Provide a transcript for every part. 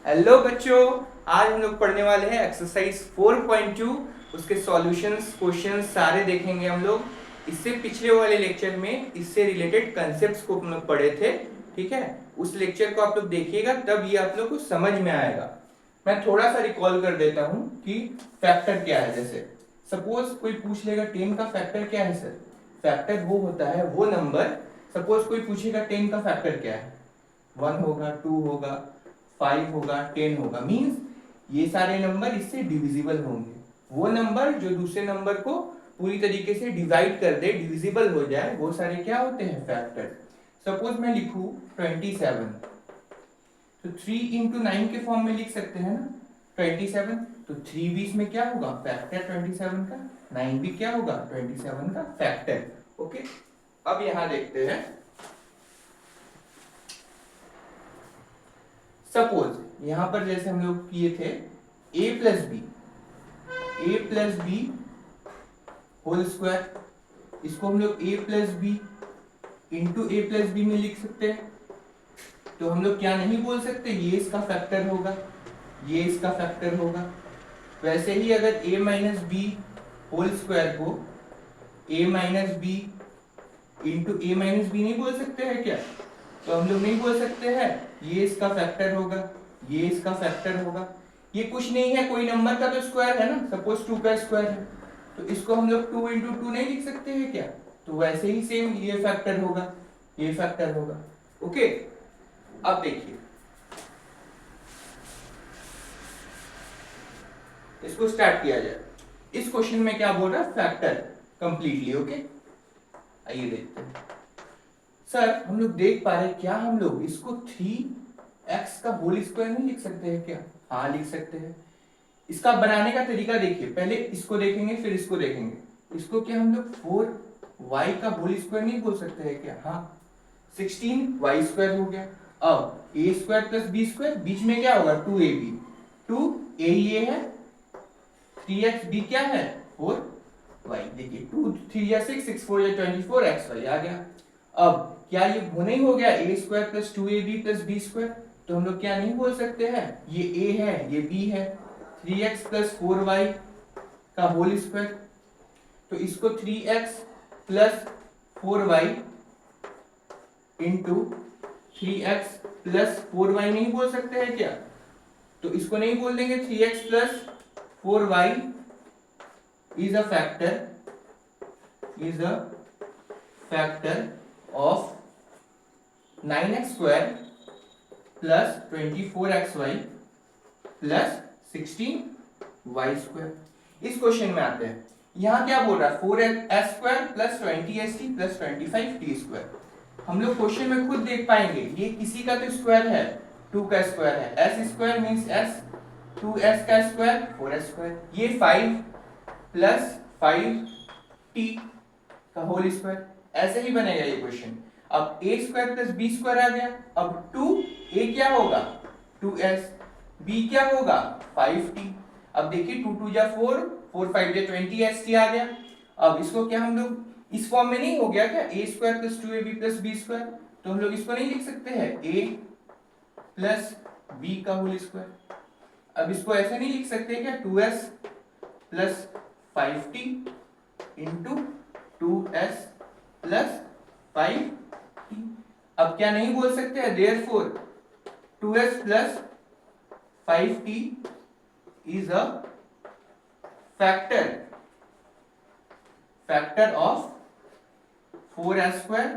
Hello बच्चों, आज हम लोग पढ़ने वाले हैं एक्सरसाइज 4.2। उसके सॉल्यूशंस क्वेश्चंस सारे देखेंगे हम लोग। इससे पिछले वाले लेक्चर में इससे रिलेटेड कंसेप्ट्स को हम लोग पढ़े थे। ठीक है, उस लेक्चर को आप लोग देखिएगा, तब ये आप लोग को समझ में आएगा। मैं थोड़ा सा रिकॉल कर देता हूँ कि फैक्टर क्या है। जैसे सपोज कोई पूछ लेगा 10 का फैक्टर क्या है सर। फैक्टर वो होता है वो नंबर। सपोज कोई पूछेगा 10 का फैक्टर क्या है, 1 होगा, 2 होगा, 5 होगा, 10 होगा। मींस ये सारे नंबर इससे डिविजिबल होंगे। वो नंबर जो दूसरे नंबर को पूरी तरीके से डिवाइड कर दे, डिविजिबल हो जाए, वो सारे क्या होते हैं, फैक्टर। सपोज मैं लिखूं 27, तो 3 इंटू 9 के फॉर्म में लिख सकते हैं ना 27। तो 3 भी इसमें क्या होगा, फैक्टर 27 का। 9 भी क्या होगा, 27 का फैक्टर। ओके, अब यहां देखते हैं। सपोज यहां पर जैसे हम लोग किए थे a plus B whole square, इसको हम लोग a plus B into A plus B में लिख सकते हैं। तो हम लोग क्या नहीं बोल सकते, ये इसका फैक्टर होगा, ये इसका फैक्टर होगा। वैसे ही अगर a minus B whole square को a minus B into A minus B नहीं बोल सकते हैं क्या। तो हम लोग नहीं बोल सकते हैं ये इसका फैक्टर होगा, ये इसका फैक्टर होगा। ये कुछ नहीं है, कोई नंबर का तो स्क्वायर है ना। सपोज 2 का स्क्वायर है, तो इसको हम लोग 2 इंटू 2 नहीं लिख सकते हैं क्या। तो वैसे ही सेम ये फैक्टर होगा, ये फैक्टर होगा। ओके, अब देखिए इसको स्टार्ट किया जाए। इस क्वेश्चन में क्या बोल रहा है, फैक्टर कंप्लीटली। ओके, आइए देखते हैं। सर हम लोग देख पा रहे हैं क्या, हम लोग इसको 3x का होल स्क्वायर नहीं लिख सकते हैं क्या। हाँ लिख सकते हैं। इसका बनाने का तरीका देखिए, पहले इसको देखेंगे फिर इसको देखेंगे। इसको क्या हम लोग 4y का होल स्क्वायर नहीं बोल सकते हैं क्या। हाँ, 16y स्क्वायर हो गया। अब a square plus B square, बीच में क्या होगा 2ab। 2a ये है, 3x b क्या है 4y। देखिए 2 3 या 6 6 4 या 24 xy आ गया। अब क्या ये वो नहीं हो गया a square plus 2ab plus B square. तो हम लोग क्या नहीं बोल सकते हैं, ये a है ये b है। 3x प्लस 4y का होल स्क्वायर, तो इसको 3x plus 4y into 3x plus 4y नहीं बोल सकते हैं क्या। तो इसको नहीं बोल देंगे, 3x plus 4y is a factor of 9x square plus 24xy plus 16y square. इस क्वेश्चन में आते हैं, यहां क्या बोल रहा है 4s square plus 20st plus 25t square. हम लोग क्वेश्चन में खुद देख पाएंगे ये किसी का तो स्क्वायर है, 2 का स्क्वायर है, s square means s, 2s का स्क्वायर 4s स्क्वायर, ये 5 प्लस 5t का होल स्क्वायर। ऐसे ही बनेगा ये क्वेश्चन। अब a square plus b square आ गया। अब 2a क्या होगा 2s, b क्या होगा 5t। अब देखिए 2 2 जा 4, 4 5 जा 20st आ गया। अब इसको क्या हम लोग इस फॉर्म में नहीं हो गया क्या, a square plus 2ab plus b square. तो हम लोग इसको नहीं लिख सकते हैं a प्लस b का होल स्क्वायर। अब इसको ऐसे नहीं लिख सकते क्या 2s plus 5t into 2s plus 5t। अब क्या नहीं बोल सकते हैं, therefore 2s plus 5t is a factor of 4s square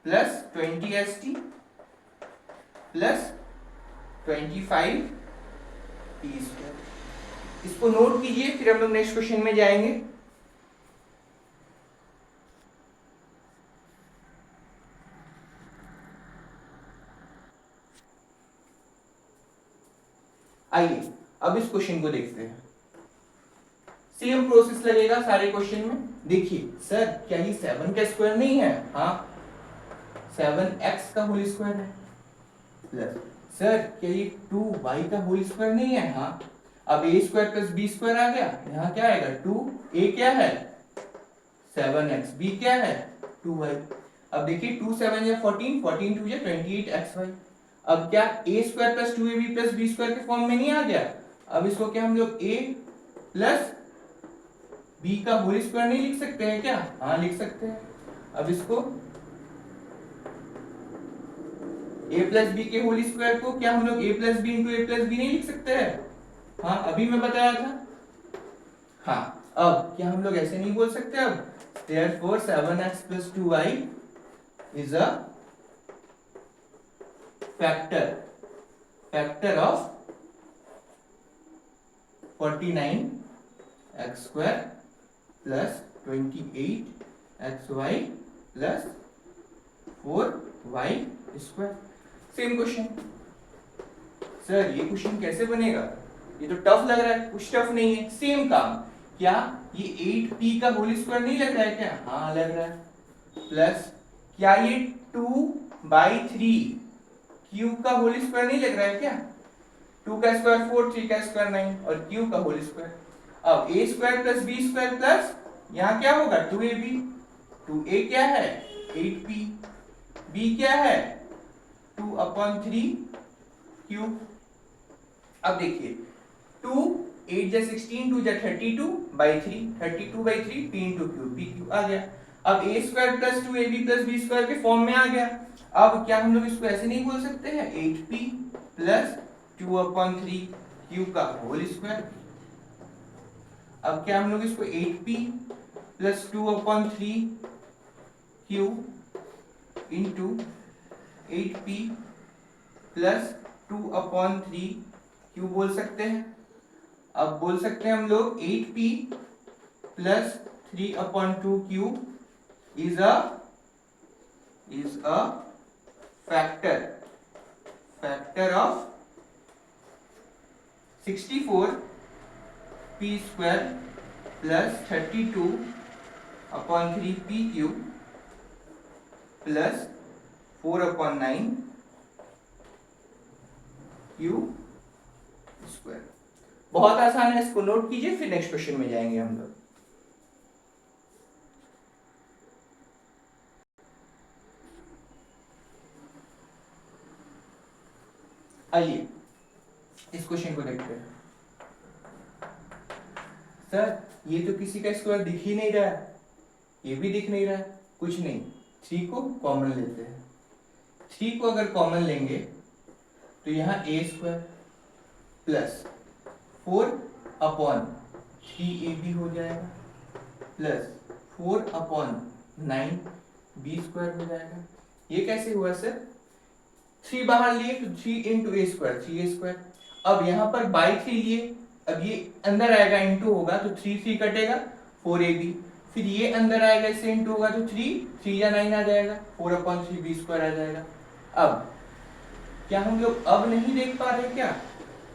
plus 20st plus 25t square। इसको नोट कीजिए, फिर हम लोग नेक्स्ट क्वेश्चन में जाएंगे। आइए अब इस क्वेश्चन को देखते हैं। सेम प्रोसेस लगेगा सारे क्वेश्चन में। देखिए सर क्या ये 7 का स्क्वायर नहीं है, हाँ 7x का होल स्क्वायर है। प्लस सर क्या ये 2y का होल स्क्वायर नहीं है, हाँ। अब a square plus b square आ गया, यहाँ क्या आएगा 2a क्या है 7x, b क्या है 2y। अब देखिए 2 7 या 14, 14 2 या 28xy। अब क्या a square plus 2ab plus b square के फॉर्म में नहीं आ गया? अब इसको क्या हम लोग a प्लस b का होल स्क्वायर नहीं लिख सकते हैं क्या? हाँ लिख सकते हैं। अब इसको a प्लस बी के होल स्क्वायर को क्या हम लोग a plus B into a plus B नहीं लिख सकते हैं? हाँ अभी मैं बताया था। हाँ अब क्या हम लोग ऐसे नहीं बोल सकते? अब therefore 7x plus 2y is a factor of 49x square plus 28xy plus 4y square। Same question. Sir ये क्वेश्चन कैसे बनेगा? ये तो टफ लग रहा है। कुछ टफ नहीं है, सेम काम। क्या ये 8p का होल स्क्वायर नहीं लग रहा है क्या? हाँ लग रहा है। प्लस क्या ये 2/3 क्यूब का होल स्क्वायर नहीं लग रहा है क्या? 2 का स्क्वायर 4, 3 का स्क्वायर 9 और क्यूब का होल स्क्वायर। अब a square plus b square plus यहाँ क्या होगा 2ab। 2a क्या है 8p, b क्या है 2/3 क्यूब। अब देखिए 2 8 जा 16 2 जा 32/3 32/3 p into cube, p cube आ गया। अब a square plus 2ab plus b square के फॉर्म में आ गया। अब क्या हम लोग इसको ऐसे नहीं बोल सकते हैं 8p प्लस 2/3 क्यूब का होल स्क्वायर। अब क्या हम लोग इसको 8p plus 2/3 cube into 8p plus 2/3 cube बोल सकते हैं। अब बोल सकते हैं हम लोग 8p plus 3/2 cube is a factor of 64p square plus 32/3p cube plus 4/9 cube square. बहुत आसान है, इसको नोट कीजिए, फिर नेक्स्ट क्वेश्चन में जाएंगे हम लोग। आइए इस क्वेश्चन को देखते हैं। सर ये तो किसी का स्क्वायर दिख ही नहीं रहा है, ये भी दिख नहीं रहा है। कुछ नहीं, 3 को कॉमन लेते हैं। 3 को अगर कॉमन लेंगे तो यहाँ a स्क्वायर प्लस 4/3ab हो जाएगा प्लस 4/9 b स्क्वायर हो जाएगा। ये कैसे हुआ सर? 3 बाहर लिए तो 3 इंटू ए स्क्वायर 3a स्क्वायर। अब यहाँ पर बाई 3 लिए, अब ये अंदर आएगा इंटू होगा तो 3 कटेगा 4ab। फिर ये अंदर आएगा इससे इंटू होगा तो 3 या 9 आ जाएगा 4/3 b स्क्वायर आ जाएगा। अब क्या हम लोग अब नहीं देख पा रहे क्या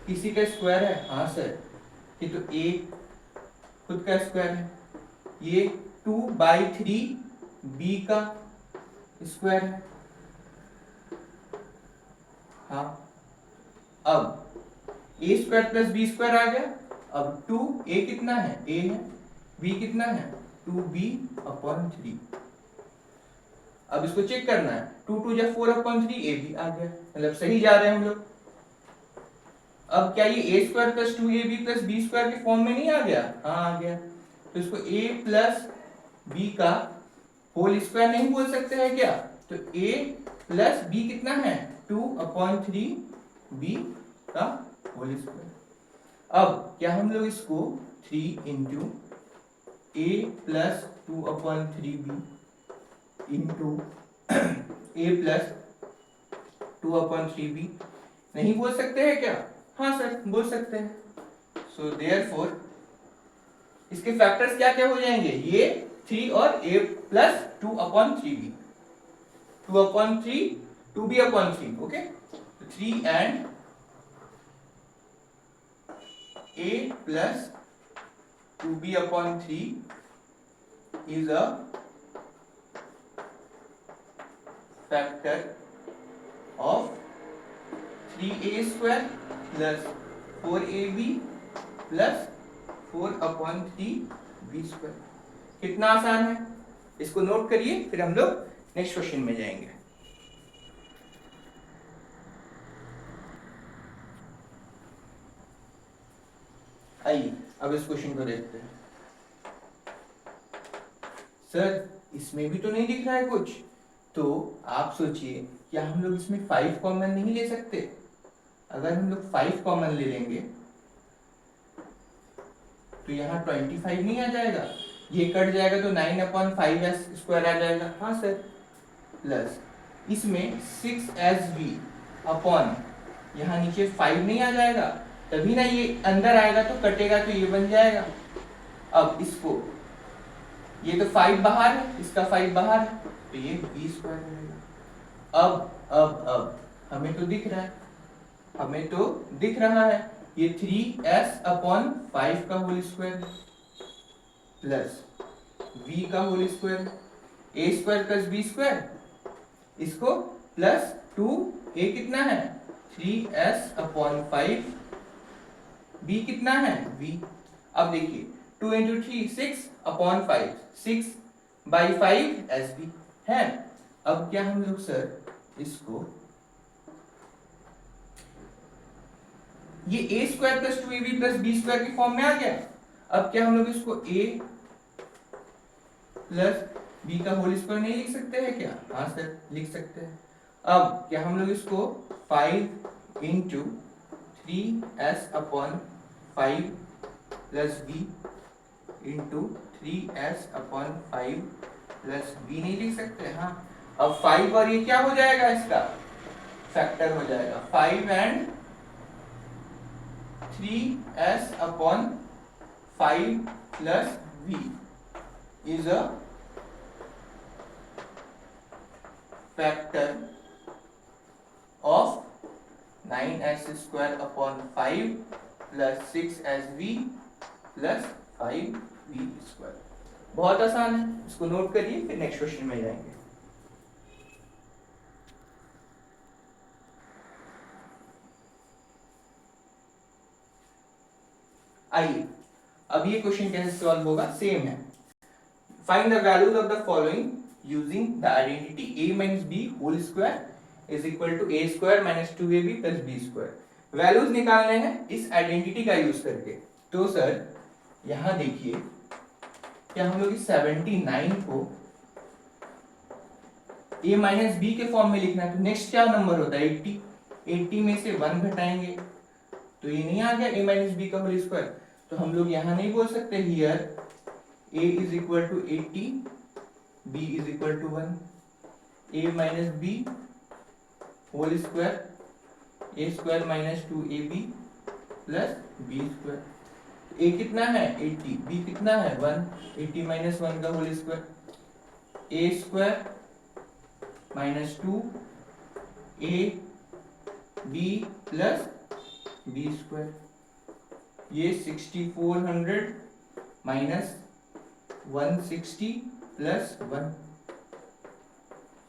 किसी का स्क्वायर है? हाँ सर, ये तो a खुद का स्क्वायर है, ये 2/3 b का स्क्वायर है। हाँ अब a square plus b square आ गया। अब 2a कितना है? a है। b कितना है? 2b/3। अब इसको चेक करना है, 2 2 जा 4/3 a भी आ गया, मतलब सही जा रहे हैं हम लोग। अब क्या ये a square plus 2ab plus b square के फॉर्म में नहीं आ गया? हाँ आ गया। तो इसको a प्लस b का होल स्क्वायर नहीं बोल सकते हैं क्या? तो a प्लस b कितना है? 2/3 b का होल स्क्वायर। अब क्या हम लोग इसको 3 into a plus 2/3b into a plus 2/3b नहीं बोल सकते हैं क्या? हाँ सर बोल सकते हैं। सो देयरफॉर इसके फैक्टर्स क्या क्या हो जाएंगे? ये 3 और a plus 2/3b 2/3 2b/3 okay. 3 and a plus 2b/3 is a factor of 3a square plus 4ab plus 4/3b square। कितना आसान है, इसको नोट करिए, फिर हम लोग नेक्स्ट क्वेश्चन में जाएंगे। आइए अब इस क्वेश्चन को देखते हैं। सर इसमें भी तो नहीं दिख रहा है कुछ, तो आप सोचिए क्या हम लोग इसमें 5 कॉमन नहीं ले सकते? अगर हम लोग 5 कॉमन ले लेंगे तो यहाँ 25 नहीं आ जाएगा, ये कट जाएगा तो 9/5s² आ जाएगा। हाँ सर, प्लस इसमें 6sv अपॉन यहाँ नीचे 5 नहीं आ जाएगा, तभी ना ये अंदर आएगा तो कटेगा तो ये बन जाएगा। अब इसको, ये तो 5 बाहर है, इसका 5 बाहर है, तो ये v² रहेगा। अब हमें तो दिख रहा है, हमें तो दिख रहा है ये 3s/5 का होल स्क्वायर प्लस v का whole square, a² plus b², इसको प्लस 2a कितना है 3s/5, b कितना है v। अब देखिए 2 into 3 6/5, 6/5 sb है। अब क्या हम लोग सर इसको, ये a² plus 2ab plus b² की फॉर्म में आ गया। अब क्या हम लोग इसको a प्लस b का होल स्क्वायर नहीं लिख सकते हैं क्या? हाँ सर लिख सकते हैं। अब क्या हम लोग इसको 5 into 3s/5 plus b into 3s/5 plus b नहीं लिख सकते? हाँ। अब 5 और ये क्या हो जाएगा, इसका फैक्टर हो जाएगा, 5 and 3s/5 plus v is a factor of 9s²/5 plus 6sv plus 5v²। बहुत आसान है, इसको नोट करिए, फिर नेक्स्ट क्वेश्चन में जाएंगे। आइए अब ये क्वेश्चन कैसे सॉल्व होगा, सेम है। Find the values of the following using the identity a minus b whole square is equal to a² minus 2ab plus b²। Values निकालने हैं इस आइडेंटिटी का यूज करके। तो सर यहां देखिए, क्या हम लोग इस 79 को a माइनस b के फॉर्म में लिखना है, तो नेक्स्ट क्या नंबर होता है 80, 80 में से 1 घटाएंगे तो ये नहीं आ गया a माइनस b का होल स्क्वायर। तो हम लोग यहाँ नहीं बोल सकते here a is equal to 80, b is equal to 1, a minus b whole square, a² minus 2ab plus b²। a कितना है 80, b कितना है 1, 80 माइनस 1 का whole square, a² minus 2 ab plus b²। ये 6400 माइनस 160 प्लस 1,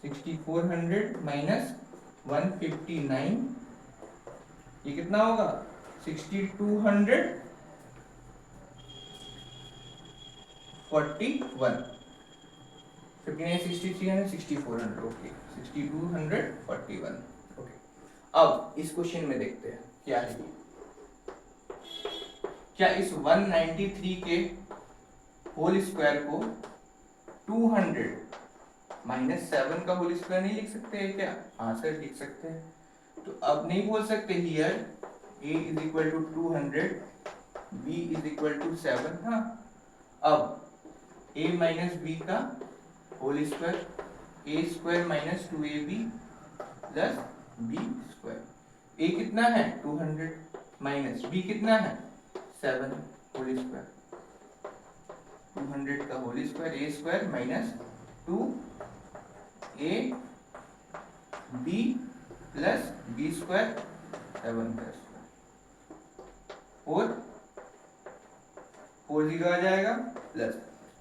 6400 माइनस 159, ये कितना होगा 6241, 59 6300 6400, okay 6241, okay. अब इस क्वेश्चन में देखते हैं क्या है ये। क्या इस 193 के होल स्क्वायर को 200 माइनस 7 का होल स्क्वायर नहीं लिख सकते हैं क्या? हाँ सर लिख सकते हैं। तो अब नहीं बोल सकते here a is equal to 200, b is equal to 7। हाँ, अब a माइनस b का whole square, a² minus 2ab plus b²। a कितना है 200 माइनस b कितना है 7 होल स्क्वायर, 200 का whole square, a² minus 2ab plus b² 7 का square, 4 0 आ जाएगा प्लस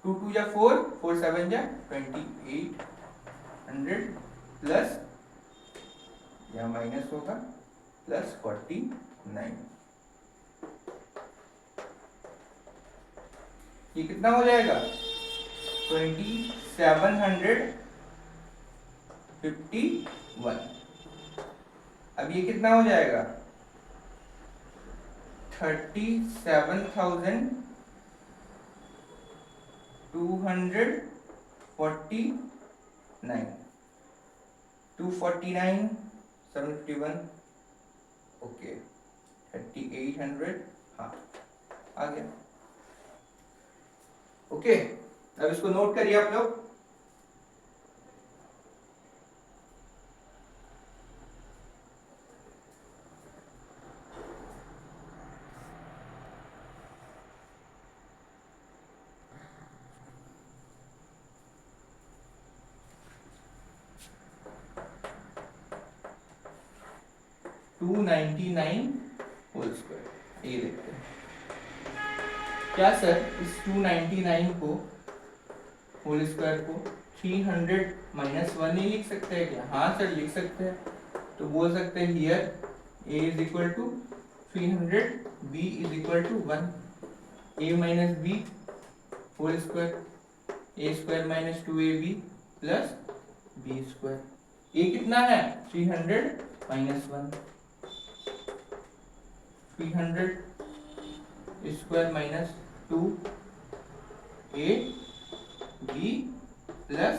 2 2 या 4, 4 7 या 2800 प्लस या माइनस होगा प्लस 49। ये कितना हो जाएगा 2751। अब ये कितना हो जाएगा 37,249 249 751 ओके 3800 हाँ आ गया ओके। अब इसको नोट करिए आप लोग। $299 होल स्क्वायर ये देखते हैं क्या सर इस 299 को होल स्क्वायर को 300 माइनस 1 ही लिख सकते हैं क्या? हाँ सर लिख सकते हैं। तो बोल सकते हैं here a is equal to 300 b is equal to 1 a minus b whole square a square minus 2ab plus b square. a कितना है 300 minus 1 300 square minus 2 a b plus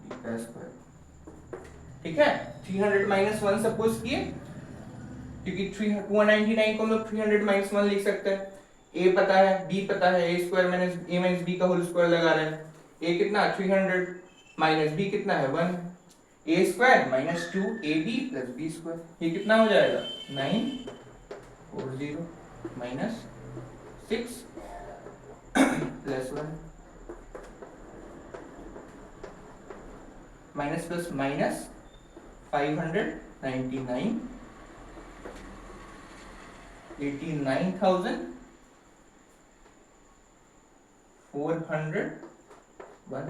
b का स्क्वायर। ठीक है 300 माइनस 1 सपोज किए क्योंकि 299 को हम लोग 300 माइनस 1 लिख सकते हैं। a पता है b पता है a square minus a minus b का होल स्क्वायर लगा रहे हैं। a कितना 300 माइनस b कितना है 1 a square minus 2ab plus b square. ये कितना हो जाएगा 940 minus 6 plus 1 minus plus minus 599 89,401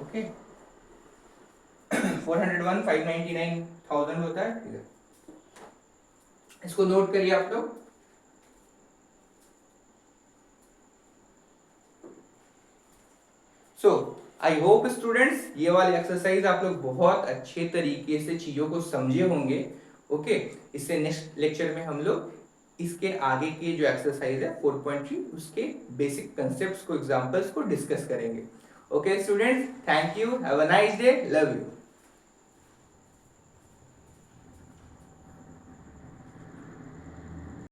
okay 401 599,000 होता है। ठीक है इसको नोट करिए आप लोग। सो आई होप स्टूडेंट्स ये वाली एक्सरसाइज आप लोग बहुत अच्छे तरीके से चीजों को समझे होंगे। ओके इससे नेक्स्ट लेक्चर में हम लोग इसके आगे के जो एक्सरसाइज है 4.3 उसके बेसिक कंसेप्ट्स को एग्जांपल्स को डिस्कस करेंगे। Okay students thank you have a nice day love you.